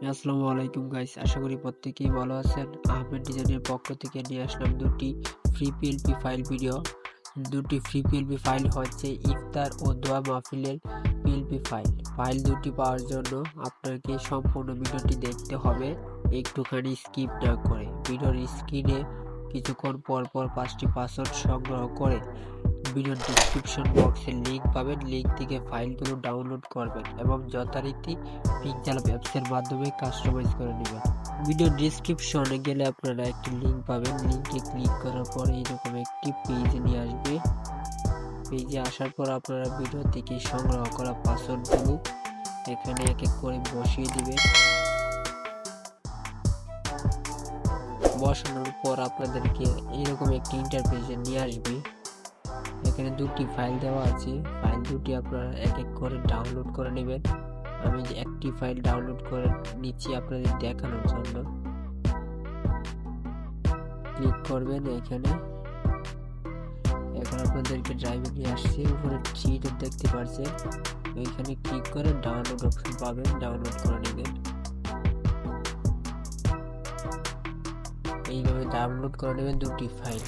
আসসালামু আলাইকুম গাইস, আশা করি প্রত্যেকেই ভালো আছেন। আহমেদ ডিজাইনের পক্ষ থেকে নিয়ে আসলাম দুটি ফ্রি পিএলপি ফাইল ভিডিও। দুটি ফ্রি পিএলপি ফাইল হচ্ছে ইফতার ও দোয়া মাহফিলের পিএলপি ফাইল দুটি পাওয়ার জন্য আপনাকে সম্পূর্ণ ভিডিওটি দেখতে হবে, একটুখানি স্কিপ না করে। ভিডিওর স্ক্রিনে কিছুক্ষণ পর পর 5টি পাসওয়ার্ড সংগ্রহ করে ভিডিওর ডিসক্রিপশন বক্সে লিঙ্ক পাবেন, লিঙ্ক থেকে ফাইলগুলো ডাউনলোড করবেন এবং যথারীতি পিকজাল অ্যাপসের মাধ্যমে কাস্টমাইজ করে নেবেন। ভিডিও ডিসক্রিপশনে গেলে আপনারা একটি লিঙ্ক পাবেন, লিঙ্কে ক্লিক করার পর এইরকম একটি পেজে নিয়ে আসবে। পেজে আসার পর আপনারা ভিডিও থেকে সংগ্রহ করা পাসওয়ার্ডগুলো এখানে এক এক করে বসিয়ে দিবেন। বসানোর পর আপনাদেরকে এইরকম একটি ইন্টারফেসে নিয়ে আসবে। এখানে দুটি ফাইল দেওয়া আছে, ফাইল দুটি আপনারা এক এক করে ডাউনলোড করে নেবেন। আমি একটি ফাইল ডাউনলোড করে নিচ্ছি আপনাদের দেখানোর জন্য। ক্লিক করবেন এখানে। এখন আপনাদেরকে ড্রাইভে নিয়ে আসছে, উপরে থ্রিটা দেখতে পাচ্ছেন, ওইখানে ক্লিক করে ডাউনলোড অপশন পাবেন, ডাউনলোড করে নেবেন। এইভাবে ডাউনলোড করে নেবেন দুটি ফাইল।